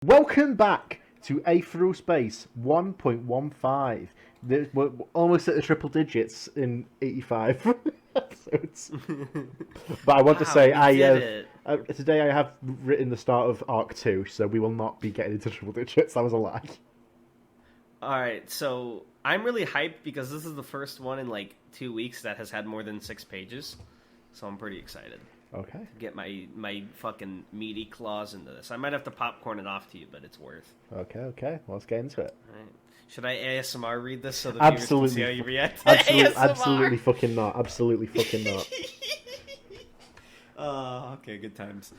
Welcome back to Aetheral Space 1.15. We're almost at the triple digits in 85. But I want to say, today I have written the start of Arc 2, so we will not be getting into triple digits. That was a lie. Alright, so I'm really hyped because this is the first one in like 2 weeks that has had more than 6 pages. So I'm pretty excited. Okay. Get my fucking meaty claws into this. I might have to popcorn it off to you, but it's worth. Okay. Let's get into it. All right. Should I ASMR read this so the viewers can see how you react? Absolutely fucking not. Absolutely fucking not. Okay, good times.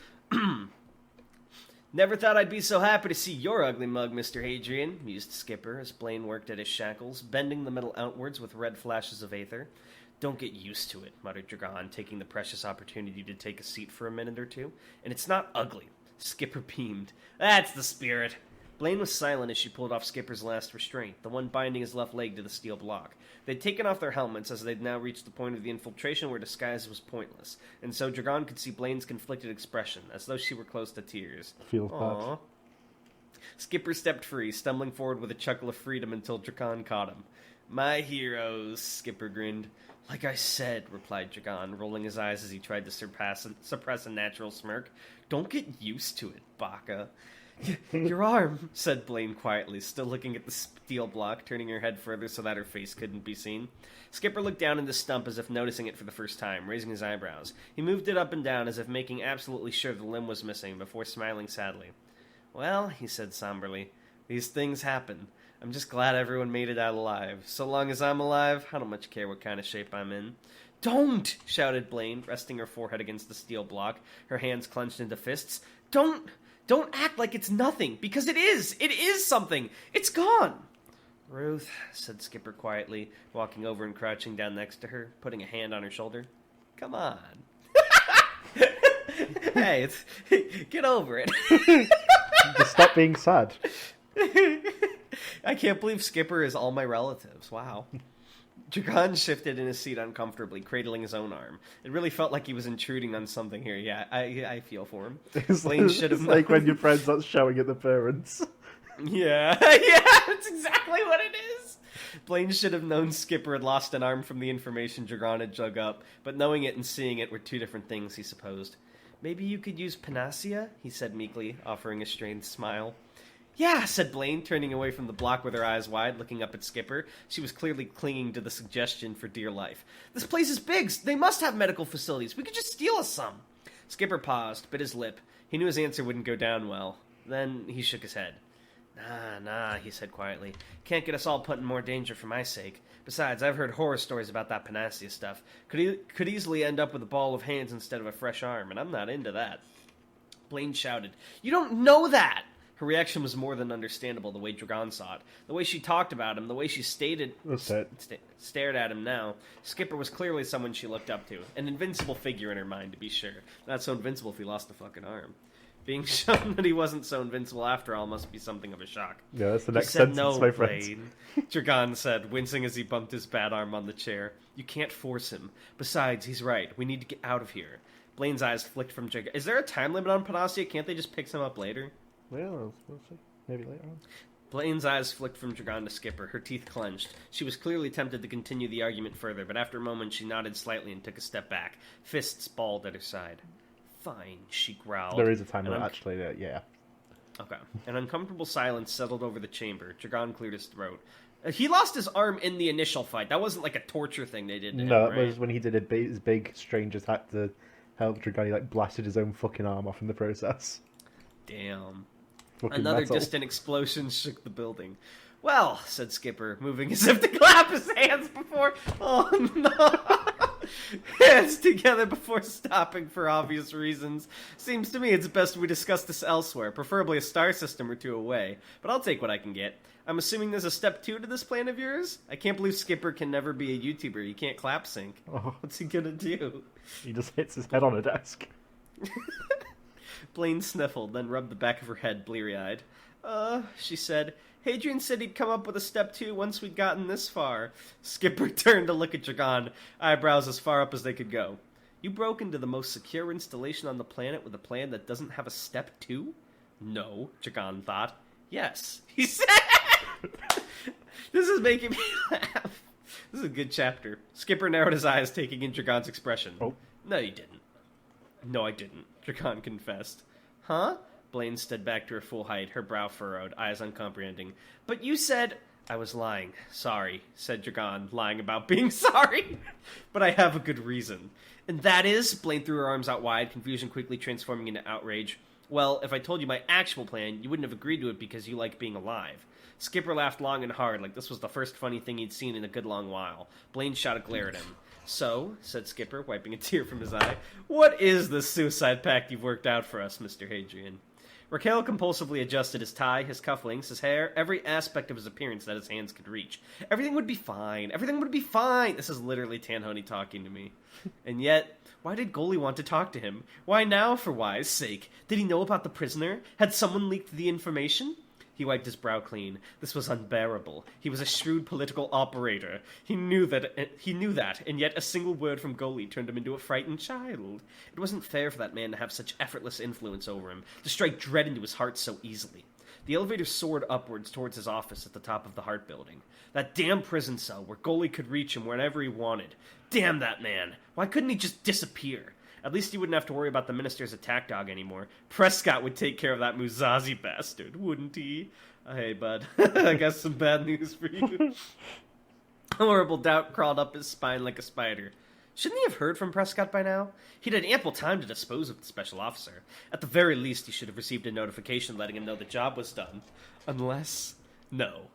Never thought I'd be so happy to see your ugly mug, Mr. Hadrian, mused Skipper as Blaine worked at his shackles, bending the metal outwards with red flashes of aether. Don't get used to it, muttered Dragon, taking the precious opportunity to take a seat for a minute or two. And it's not ugly. Skipper beamed. That's the spirit. Blaine was silent as she pulled off Skipper's last restraint, the one binding his left leg to the steel block. They'd taken off their helmets as they'd now reached the point of the infiltration where disguise was pointless, and so Dragon could see Blaine's conflicted expression, as though she were close to tears. Feels bad. Skipper stepped free, stumbling forward with a chuckle of freedom until Dragon caught him. My heroes, Skipper grinned. Like I said, replied Dragon, rolling his eyes as he tried to suppress a natural smirk. Don't get used to it, Baka. Your arm, said Blaine quietly, still looking at the steel block, turning her head further so that her face couldn't be seen. Skipper looked down at the stump as if noticing it for the first time, raising his eyebrows. He moved it up and down as if making absolutely sure the limb was missing before smiling sadly. Well, he said somberly, these things happen. I'm just glad everyone made it out alive. So long as I'm alive, I don't much care what kind of shape I'm in. Don't! Shouted Blaine, resting her forehead against the steel block, her hands clenched into fists. Don't act like it's nothing, because it is! It is something! It's gone! Ruth, said Skipper quietly, walking over and crouching down next to her, putting a hand on her shoulder. Come on. Hey, get over it. Just stop being sad. I can't believe Skipper is all my relatives. Wow. Dragon shifted in his seat uncomfortably, cradling his own arm. It really felt like he was intruding on something here. Yeah, I feel for him. Blaine should have known. Like when your friends start shouting at the parents. Yeah, that's exactly what it is. Blaine should have known Skipper had lost an arm from the information Dragon had dug up, but knowing it and seeing it were two different things, he supposed. Maybe you could use panacea, he said meekly, offering a strained smile. Yeah, said Blaine, turning away from the block with her eyes wide, looking up at Skipper. She was clearly clinging to the suggestion for dear life. This place is big. They must have medical facilities. We could just steal us some. Skipper paused, bit his lip. He knew his answer wouldn't go down well. Then he shook his head. Nah, he said quietly. Can't get us all put in more danger for my sake. Besides, I've heard horror stories about that panacea stuff. Could easily end up with a ball of hands instead of a fresh arm, and I'm not into that. Blaine shouted, You don't know that! Her reaction was more than understandable the way Dragon saw it. The way she talked about him, the way she stared at him now. Skipper was clearly someone she looked up to. An invincible figure in her mind, to be sure. Not so invincible if he lost a fucking arm. Being shown that he wasn't so invincible after all must be something of a shock. Yeah, that's the next sentence, no, my friend. Blaine. Dragon said, wincing as he bumped his bad arm on the chair. You can't force him. Besides, he's right. We need to get out of here. Blaine's eyes flicked from Dragon. Is there a time limit on Panacea? Can't they just pick some up later? Well, we'll see. Maybe later on. Blaine's eyes flicked from Dragon to Skipper, her teeth clenched. She was clearly tempted to continue the argument further, but after a moment she nodded slightly and took a step back, fists balled at her side. Fine, she growled. There is a time limit, actually, yeah. Okay. An uncomfortable silence settled over the chamber. Dragon cleared his throat. He lost his arm in the initial fight. That wasn't like a torture thing they did to him, No, right? that was when he did his big, strange attack to help Dragon. He, blasted his own fucking arm off in the process. Damn. Fucking Another metal. distant explosion shook the building. Well, said Skipper, moving as if to clap his hands before... Oh, no! Hands together before stopping for obvious reasons. Seems to me it's best we discuss this elsewhere, preferably a star system or two away. But I'll take what I can get. I'm assuming there's a step 2 to this plan of yours? I can't believe Skipper can never be a YouTuber. He can't clap sync. Oh. What's he gonna do? He just hits his head on a desk. Blaine sniffled, then rubbed the back of her head bleary-eyed. She said, Hadrian said he'd come up with a step 2 once we'd gotten this far. Skipper turned to look at Dragon, eyebrows as far up as they could go. You broke into the most secure installation on the planet with a plan that doesn't have a step 2? No, Dragon thought. Yes, he said. This is making me laugh. This is a good chapter. Skipper narrowed his eyes, taking in Dragon's expression. Oh. No, you didn't. No, I didn't, Dragon confessed. Huh? Blaine stood back to her full height, her brow furrowed, eyes uncomprehending. But you said... I was lying. Sorry, said Dragon, lying about being sorry. But I have a good reason. And that is... Blaine threw her arms out wide, confusion quickly transforming into outrage. Well, if I told you my actual plan, you wouldn't have agreed to it because you like being alive. Skipper laughed long and hard, like this was the first funny thing he'd seen in a good long while. Blaine shot a glare at him. So, said Skipper, wiping a tear from his eye, what is this suicide pact you've worked out for us, Mr. Hadrian? Raquel compulsively adjusted his tie, his cufflinks, his hair, every aspect of his appearance that his hands could reach. Everything would be fine. Everything would be fine. This is literally Tanhony talking to me. And yet, why did Goalie want to talk to him? Why now, for why's sake? Did he know about the prisoner? Had someone leaked the information? He wiped his brow clean. This was unbearable. He was a shrewd political operator. He knew that, and yet a single word from Goalie turned him into a frightened child. It wasn't fair for that man to have such effortless influence over him, to strike dread into his heart so easily. The elevator soared upwards towards his office at the top of the Hart building. That damn prison cell where Goalie could reach him whenever he wanted. Damn that man! Why couldn't he just disappear? At least he wouldn't have to worry about the minister's attack dog anymore. Prescott would take care of that Muzazi bastard, wouldn't he? Hey, bud. I got some bad news for you. A horrible doubt crawled up his spine like a spider. Shouldn't he have heard from Prescott by now? He'd had ample time to dispose of the special officer. At the very least, he should have received a notification letting him know the job was done. Unless... No.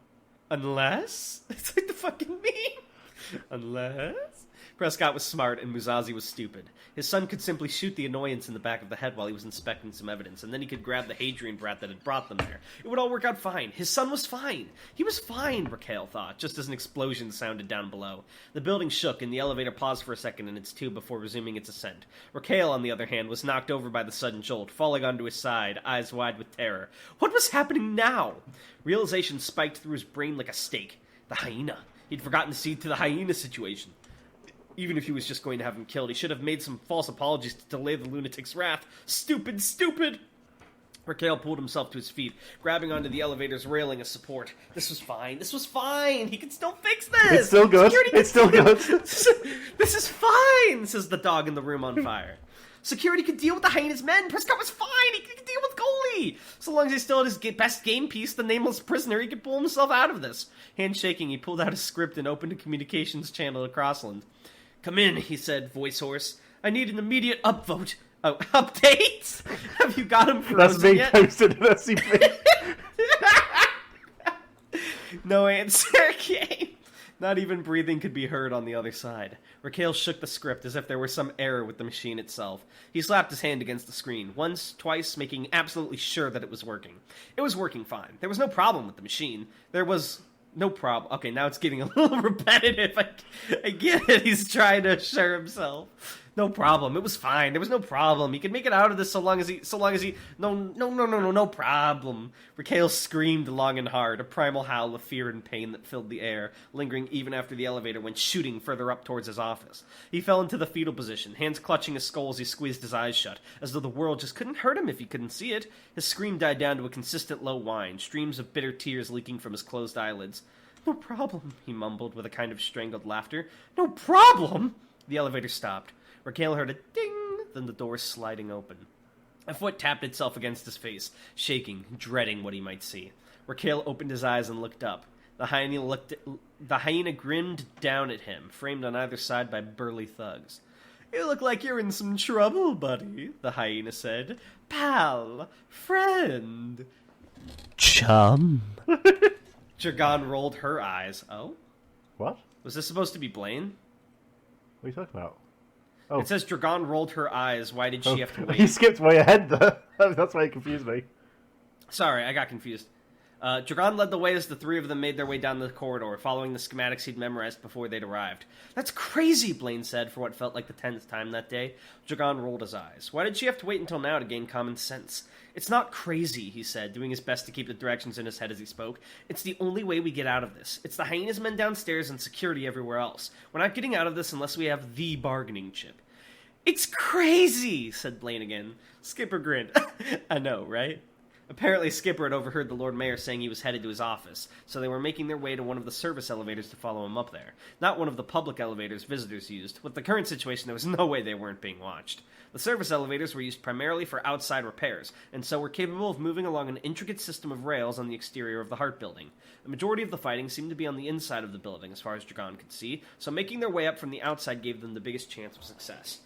Unless? It's like the fucking meme. Unless... Prescott was smart and Muzazi was stupid. His son could simply shoot the annoyance in the back of the head while he was inspecting some evidence, and then he could grab the Hadrian brat that had brought them there. It would all work out fine. His son was fine. He was fine, Raquel thought, just as an explosion sounded down below. The building shook, and the elevator paused for a second in its tube before resuming its ascent. Raquel, on the other hand, was knocked over by the sudden jolt, falling onto his side, eyes wide with terror. What was happening now? Realization spiked through his brain like a stake. The hyena. He'd forgotten to see to the hyena situation. Even if he was just going to have him killed, he should have made some false apologies to delay the lunatic's wrath. Stupid, stupid! Raquel pulled himself to his feet, grabbing onto the elevator's railing as support. This was fine. This was fine. He can still fix this. It's still good. It's still good. This is fine, says the dog in the room on fire. Security could deal with the hyena's men. Prescott was fine. He could deal with Goalie. So long as he still had his best game piece, the nameless prisoner, he could pull himself out of this. Handshaking, he pulled out a script and opened a communications channel to Crossland. Come in, he said, voice hoarse. I need an immediate upvote. Oh, update? Have you got him frozen yet? That's being posted in SCP. No answer came. Not even breathing could be heard on the other side. Raquel shook the script as if there were some error with the machine itself. He slapped his hand against the screen, once, twice, making absolutely sure that it was working. It was working fine. There was no problem with the machine. There was... No problem. Okay, now it's getting a little repetitive. I get it. He's trying to assure himself. No problem. It was fine. There was no problem. He could make it out of this so long as he... No problem. Raquel screamed long and hard, a primal howl of fear and pain that filled the air, lingering even after the elevator went shooting further up towards his office. He fell into the fetal position, hands clutching his skull as he squeezed his eyes shut, as though the world just couldn't hurt him if he couldn't see it. His scream died down to a consistent low whine, streams of bitter tears leaking from his closed eyelids. No problem, he mumbled with a kind of strangled laughter. No problem! The elevator stopped. Raquel heard a ding, then the door sliding open. A foot tapped itself against his face, shaking, dreading what he might see. Raquel opened his eyes and looked up. The hyena grinned down at him, framed on either side by burly thugs. You look like you're in some trouble, buddy, the hyena said. Pal, friend. Chum. Dragon rolled her eyes. Oh? What? Was this supposed to be Blaine? What are you talking about? Oh. It says Dragon rolled her eyes. Why did she have to wait? You skipped way ahead there. That's why it confused me. Sorry, I got confused. Dragon led the way as the three of them made their way down the corridor, following the schematics he'd memorized before they'd arrived. That's crazy, Blaine said, for what felt like the 10th time that day. Dragon rolled his eyes. Why did she have to wait until now to gain common sense? It's not crazy, he said, doing his best to keep the directions in his head as he spoke. It's the only way we get out of this. It's the hyena's men downstairs and security everywhere else. We're not getting out of this unless we have the bargaining chip. It's crazy, said Blaine again. Skipper grinned. I know, right? Apparently, Skipper had overheard the Lord Mayor saying he was headed to his office, so they were making their way to one of the service elevators to follow him up there. Not one of the public elevators visitors used. With the current situation, there was no way they weren't being watched. The service elevators were used primarily for outside repairs, and so were capable of moving along an intricate system of rails on the exterior of the Heart Building. The majority of the fighting seemed to be on the inside of the building, as far as Dragon could see, so making their way up from the outside gave them the biggest chance of success.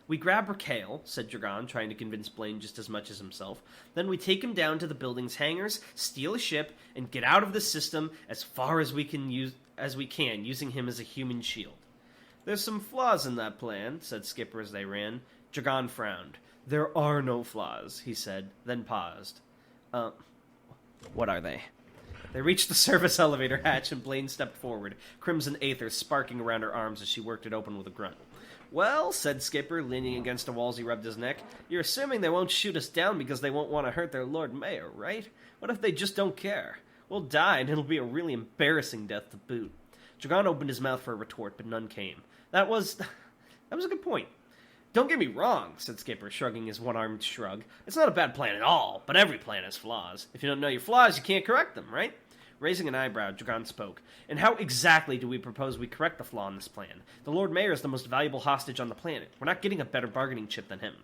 We grab Raquel, said Dragon, trying to convince Blaine just as much as himself. Then we take him down to the building's hangars, steal a ship, and get out of the system as far as we can, using him as a human shield. There's some flaws in that plan, said Skipper as they ran. Dragon frowned. There are no flaws, he said, then paused. What are they? They reached the service elevator hatch and Blaine stepped forward, crimson aether sparking around her arms as she worked it open with a grunt. Well, said Skipper, leaning against a wall as he rubbed his neck, you're assuming they won't shoot us down because they won't want to hurt their Lord Mayor, right? What if they just don't care? We'll die, and it'll be a really embarrassing death to boot. Dragon opened his mouth for a retort, but none came. That was a good point. Don't get me wrong, said Skipper, shrugging his one-armed shrug. It's not a bad plan at all, but every plan has flaws. If you don't know your flaws, you can't correct them, right? Raising an eyebrow, Dragon spoke. And how exactly do we propose we correct the flaw in this plan? The Lord Mayor is the most valuable hostage on the planet. We're not getting a better bargaining chip than him.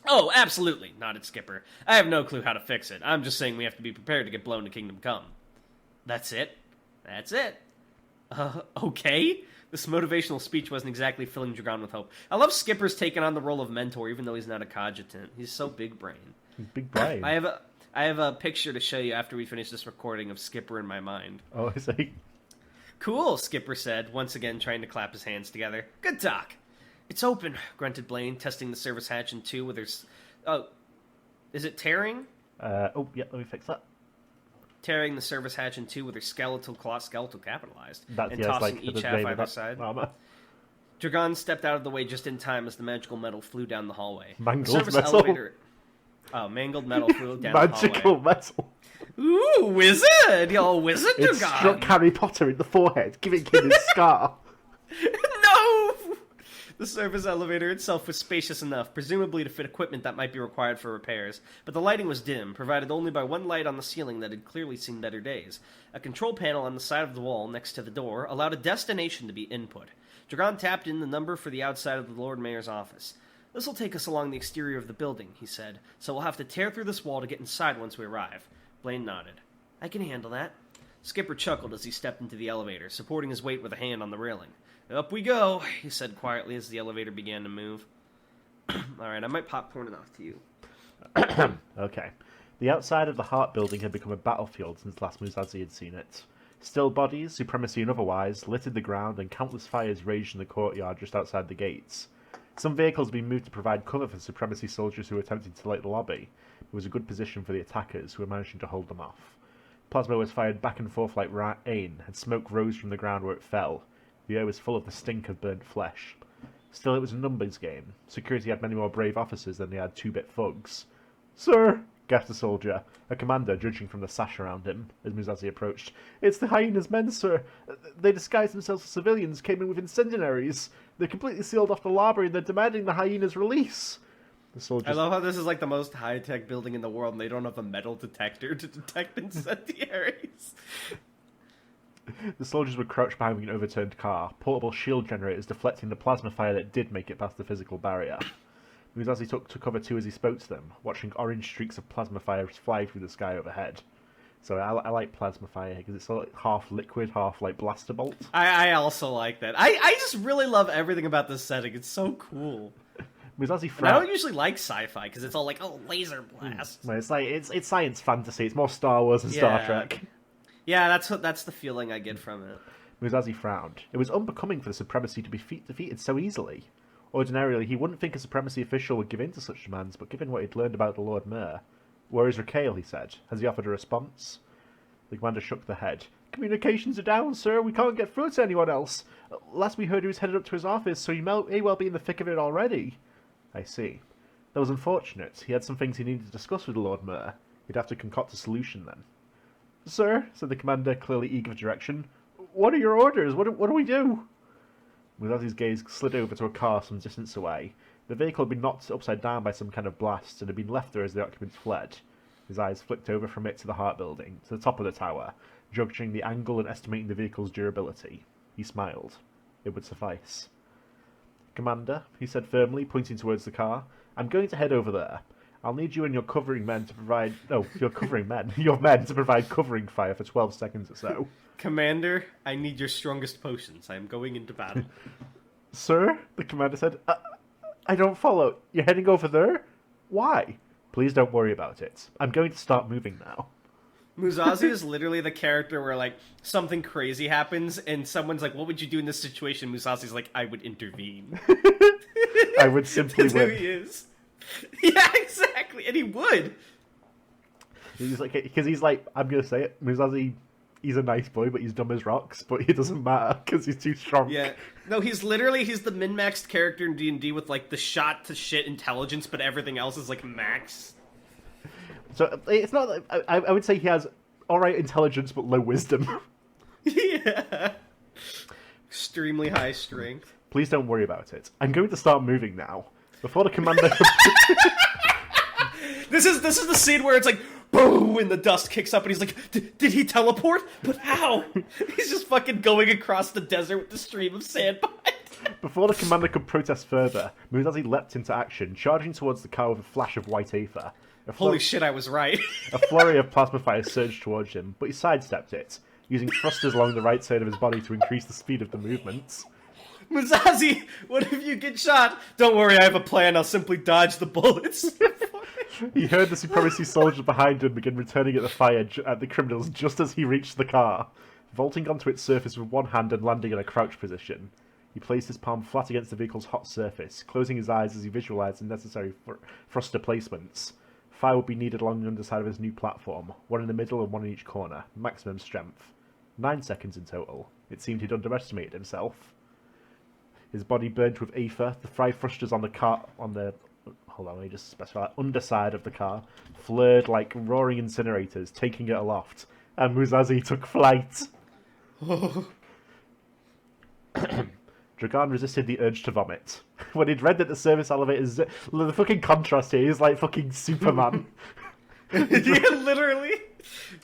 Oh, absolutely, nodded Skipper. I have no clue how to fix it. I'm just saying we have to be prepared to get blown to Kingdom Come. That's it? That's it. Okay? This motivational speech wasn't exactly filling Dragon with hope. I love Skipper's taking on the role of mentor, even though he's not a cogitant. He's so big brain. Big brain. I have a picture to show you after we finish this recording of Skipper in my mind. Oh, I see. Cool, Skipper said, once again trying to clap his hands together. Good talk. It's open, grunted Blaine, testing the service hatch in two with her... Oh, is it tearing? Yeah, let me fix that. Tearing the service hatch in two with her skeletal capitalized, That's, and yeah, tossing like each half either side. Armor. Dragon stepped out of the way just in time as the magical metal flew down the hallway. Mangled the service metal. Elevator... Oh, mangled metal flew down the hallway. Magical metal. Ooh, wizard! Y'all wizard, It Dragon! struck Harry Potter in the forehead, giving him his scar. No! The service elevator itself was spacious enough, presumably to fit equipment that might be required for repairs, but the lighting was dim, provided only by one light on the ceiling that had clearly seen better days. A control panel on the side of the wall next to the door allowed a destination to be input. Dragon tapped in the number for the outside of the Lord Mayor's office. This'll take us along the exterior of the building, he said, so we'll have to tear through this wall to get inside once we arrive. Blaine nodded. I can handle that. Skipper chuckled as he stepped into the elevator, supporting his weight with a hand on the railing. Up we go, he said quietly as the elevator began to move. Alright, I might popcorn it off to you. Okay. The outside of the Heart Building had become a battlefield since last Musashi had seen it. Still bodies, supremacy and otherwise, littered the ground and countless fires raged in the courtyard just outside the gates. Some vehicles had been moved to provide cover for supremacy soldiers who were attempting to light the lobby. It was a good position for the attackers, who were managing to hold them off. Plasma was fired back and forth like rain, and smoke rose from the ground where it fell. The air was full of the stink of burnt flesh. Still, it was a numbers game. Security had many more brave officers than they had two-bit thugs. "Sir," gasped the soldier, a commander judging from the sash around him, as Musashi approached. "It's the hyenas' men, sir. They disguised themselves as civilians, came in with incendiaries. They completely sealed off the library and they're demanding the hyenas' release." The soldiers... I love how this is like the most high-tech building in the world and they don't have a metal detector to detect incendiaries. The soldiers were crouched behind an overturned car, portable shield generators deflecting the plasma fire that did make it past the physical barrier. Musashi took to cover too as he spoke to them, watching orange streaks of plasma fire fly through the sky overhead. So I like plasma fire because it's sort of like half liquid, half like blaster bolt. I also like that. I just really love everything about this setting. It's so cool. Musashi I don't usually like sci-fi because it's all like, oh, laser blast. Well, it's like it's science fantasy. It's more Star Wars and Star Trek. Yeah, that's the feeling I get from it. Musashi frowned. It was unbecoming for the supremacy to be defeated so easily. Ordinarily, he wouldn't think a supremacy official would give in to such demands, but given what he'd learned about the Lord Mayor... "Where is Raquel?" he said. "Has he offered a response?" The commander shook the head. "Communications are down, sir. We can't get through to anyone else. Last we heard, he was headed up to his office, so he may well be in the thick of it already." "I see. That was unfortunate. He had some things he needed to discuss with the Lord Mayor. He'd have to concoct a solution then." "Sir," said the commander, clearly eager for direction, "what are your orders? What do we do?" Musashi's gaze slid over to a car some distance away. The vehicle had been knocked upside down by some kind of blast and had been left there as the occupants fled. His eyes flicked over from it to the heart building, to the top of the tower, judging the angle and estimating the vehicle's durability. He smiled. It would suffice. Commander, he said firmly, pointing towards the car, I'm going to head over there. I'll need you and your covering men to provide... No, your covering men. Your men to provide covering fire for 12 seconds or so. Commander, I need your strongest potions. I am going into battle. Sir, the commander said, I don't follow. You're heading over there? Why? Please don't worry about it. I'm going to start moving now. Musashi is literally the character where, like, something crazy happens, and someone's like, what would you do in this situation? Musashi's like, I would intervene. I would simply That's win. who he is. Yeah, exactly, and he would. He's like, because he's like, I'm going to say it, Musashi, he's a nice boy, but he's dumb as rocks, but it doesn't matter, because he's too strong. Yeah. No, he's the min-maxed character in D&D with, like, the shot-to-shit intelligence, but everything else is, like, max. So it's not. I would say he has alright intelligence but low wisdom. Yeah. Extremely high strength. Please don't worry about it. I'm going to start moving now. Before the commander. This is the scene where it's like boom, and the dust kicks up, and he's like, "Did he teleport? But how?" He's just fucking going across the desert with the stream of sand behind him. Before the commander could protest further, Musashi leapt into action, charging towards the car with a flash of white aether. Holy shit, I was right. A flurry of plasma fire surged towards him, but he sidestepped it, using thrusters along the right side of his body to increase the speed of the movements. Musashi, what if you get shot? Don't worry, I have a plan. I'll simply dodge the bullets. He heard the supremacy soldiers behind him begin returning at the fire at the criminals just as he reached the car, vaulting onto its surface with one hand and landing in a crouch position. He placed his palm flat against the vehicle's hot surface, closing his eyes as he visualized the necessary thruster placements. Fire would be needed along the underside of his new platform, one in the middle and one in each corner, maximum strength. 9 seconds in total. It seemed he'd underestimated himself. His body burned with aether, the fire thrusters on the car, hold on, let me just specify, underside of the car, flared like roaring incinerators, taking it aloft, and Musashi took flight. Dragan resisted the urge to vomit. When he'd read that the service elevators... The fucking contrast here, he's like fucking Superman. Yeah, literally.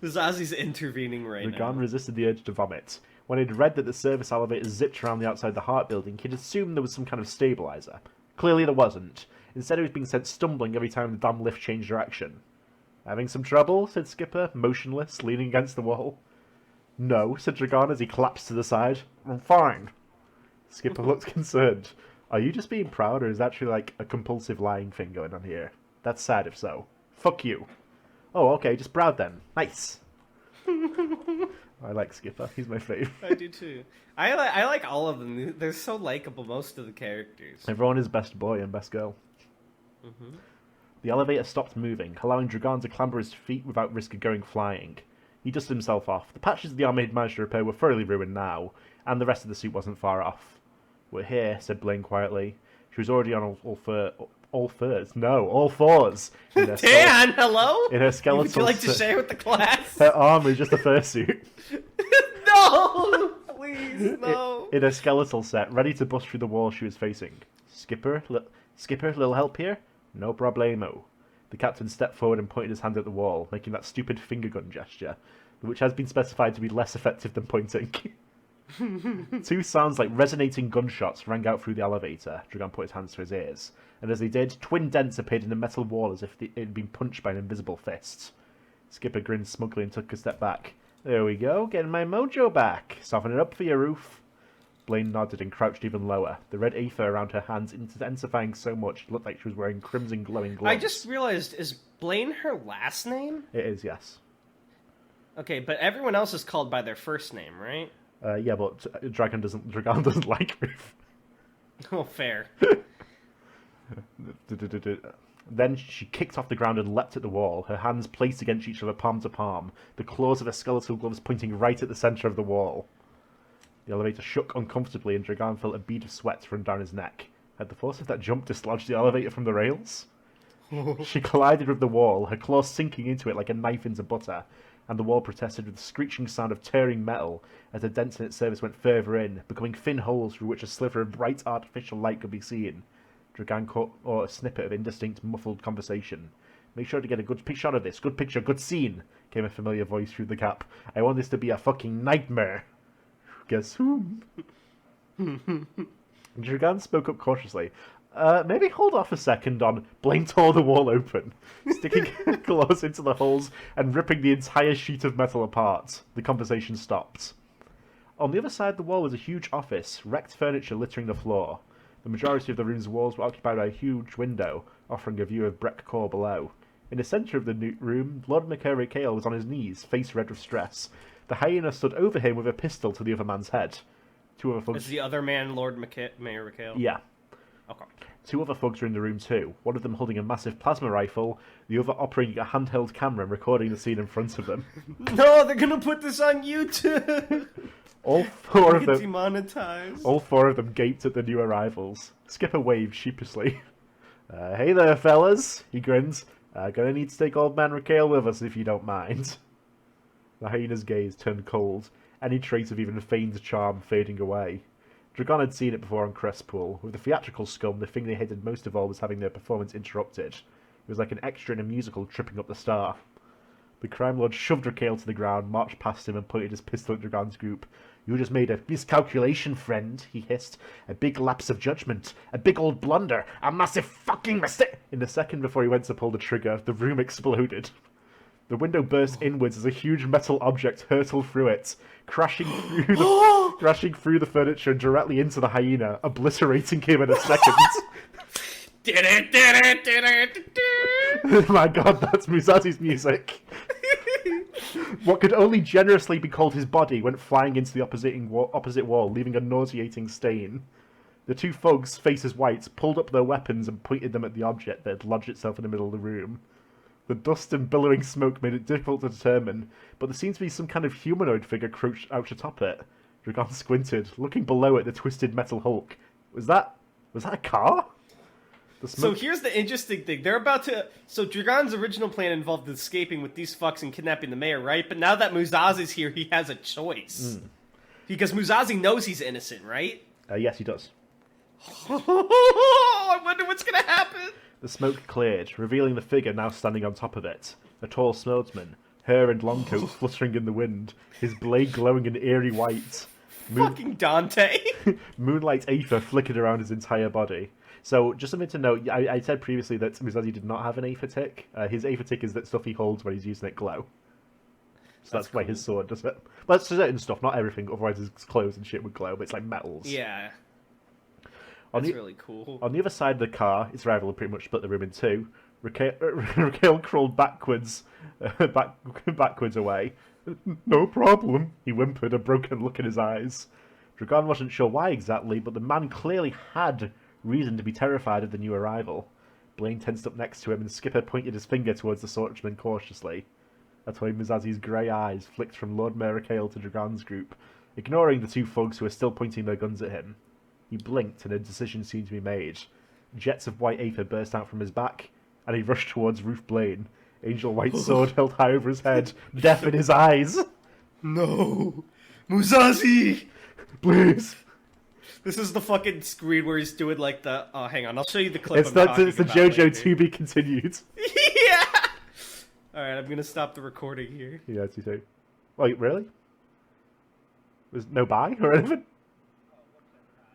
Musashi's intervening right now. Dragan resisted the urge to vomit. When he'd read that the service elevators zipped around the outside the heart building, he'd assumed there was some kind of stabilizer. Clearly there wasn't. Instead, he was being sent stumbling every time the damn lift changed direction. Having some trouble? Said Skipper, motionless, leaning against the wall. No, said Dragan as he collapsed to the side. I'm fine. Skipper looked concerned. Are you just being proud, or is that actually like a compulsive lying thing going on here? That's sad if so. Fuck you. Oh, okay, just proud then. Nice. I like Skipper. He's my fave. I do too. I like all of them. They're so likable, most of the characters. Everyone is best boy and best girl. Mm-hmm. The elevator stopped moving, allowing Dragan to clamber his feet without risk of going flying. He dusted himself off. The patches the arm he'd managed to repair were thoroughly ruined now, and the rest of the suit wasn't far off. We're here, said Blaine quietly. She was already on all fours. No, all fours. Dan, hello? In her skeletal Would you like to share with the class? Her arm is just a fursuit. No! Please, no. In her skeletal set, ready to bust through the wall she was facing. Skipper, little help here? No problemo. The captain stepped forward and pointed his hand at the wall, making that stupid finger gun gesture, which has been specified to be less effective than pointing. Two sounds like resonating gunshots rang out through the elevator. Dragan put his hands to his ears, and as they did, twin dents appeared in the metal wall as if it had been punched by an invisible fist. Skipper grinned smugly and took a step back. There we go, getting my mojo back. Soften it up for your roof. Blaine nodded and crouched even lower, the red aether around her hands intensifying so much it looked like she was wearing crimson glowing gloves. I just realized, is Blaine her last name? It is, yes. Okay, but everyone else is called by their first name, right? Yeah, but Dragan doesn't like Ruth. Oh, fair. Then she kicked off the ground and leapt at the wall, her hands placed against each other palm to palm, the claws of her skeletal gloves pointing right at the centre of the wall. The elevator shook uncomfortably and Dragan felt a bead of sweat run down his neck. Had the force of that jump dislodged the elevator from the rails? She collided with the wall, her claws sinking into it like a knife into butter, and the wall protested with the screeching sound of tearing metal as the dents in its surface went further in, becoming thin holes through which a sliver of bright artificial light could be seen. Dragan caught a snippet of indistinct, muffled conversation. Make sure to get a good shot of this. Good picture, good scene, came a familiar voice through the gap. I want this to be a fucking nightmare. Guess whom? Dragan spoke up cautiously. Maybe hold off a second on Blaine tore the wall open, sticking claws into the holes and ripping the entire sheet of metal apart. The conversation stopped. On the other side of the wall was a huge office, wrecked furniture littering the floor. The majority of the room's walls were occupied by a huge window, offering a view of Breck Core below. In the centre of the room, Lord Mikhail was on his knees, face red with stress. The hyena stood over him with a pistol to the other man's head. Two other thugs... Is the other man Lord Mayor Mikhail? Yeah. Okay. Two other thugs were in the room too, one of them holding a massive plasma rifle, the other operating a handheld camera and recording the scene in front of them. No, they're gonna put this on YouTube! All four of them... Demonetized. All four of them gaped at the new arrivals. Skipper waved sheepishly. Hey there, fellas, he grins. Gonna need to take old man Raquel with us if you don't mind. The hyena's gaze turned cold, any trace of even feigned charm fading away. Dragon had seen it before on Crestpool. With the theatrical scum, the thing they hated most of all was having their performance interrupted. It was like an extra in a musical tripping up the star. The crime lord shoved Raquel to the ground, marched past him and pointed his pistol at Dragon's group. You just made a miscalculation, friend, he hissed. A big lapse of judgment. A big old blunder. A massive fucking mistake. In the second before he went to pull the trigger, the room exploded. The window burst inwards as a huge metal object hurtled through it, crashing through the furniture and directly into the hyena, obliterating him in a second. Oh my god, that's Musazi's music. What could only generously be called his body went flying into the opposite wall, leaving a nauseating stain. The two thugs, faces white, pulled up their weapons and pointed them at the object that had lodged itself in the middle of the room. The dust and billowing smoke made it difficult to determine, but there seemed to be some kind of humanoid figure crouched atop it. Dragon squinted, looking below at the twisted metal hulk. Was that a car? So here's the interesting thing. They're about to... So Dragon's original plan involved escaping with these fucks and kidnapping the mayor, right? But now that Muzazi's here, he has a choice. Because Muzazi knows he's innocent, right? Yes, he does. I wonder what's going to happen. The smoke cleared, revealing the figure now standing on top of it. A tall swordsman, hair and long coat fluttering in the wind, his blade glowing an eerie white. Fucking Dante. Moonlight aether flickered around his entire body. So, just something to note, I said previously that Musazi did not have an aether tick. His aether tick is that stuff he holds when he's using it glow. So that's why his sword does it. Well, it's certain stuff, not everything, otherwise his clothes and shit would glow, but it's like metals. Yeah. That's really cool. On the other side of the car, its rival had pretty much split the room in two. Raquel crawled backwards away. No problem, he whimpered, a broken look in his eyes. Dragon wasn't sure why exactly, but the man clearly had reason to be terrified of the new arrival. Blaine tensed up next to him, and Skipper pointed his finger towards the swordsman cautiously. That's when Muzazi's grey eyes flicked from Lord Merikale to Dragon's group, ignoring the two thugs who were still pointing their guns at him. He blinked, and a decision seemed to be made. Jets of white aether burst out from his back, and he rushed towards Ruth Blaine, angel white sword held high over his head, death in his eyes. No! Muzazi! Please! This is the fucking screen where he's doing like the... Oh, hang on, I'll show you the clip. It's the JoJo to be continued. Yeah! Alright, I'm gonna stop the recording here. Yeah, you too. Wait, really? There's no bye or anything?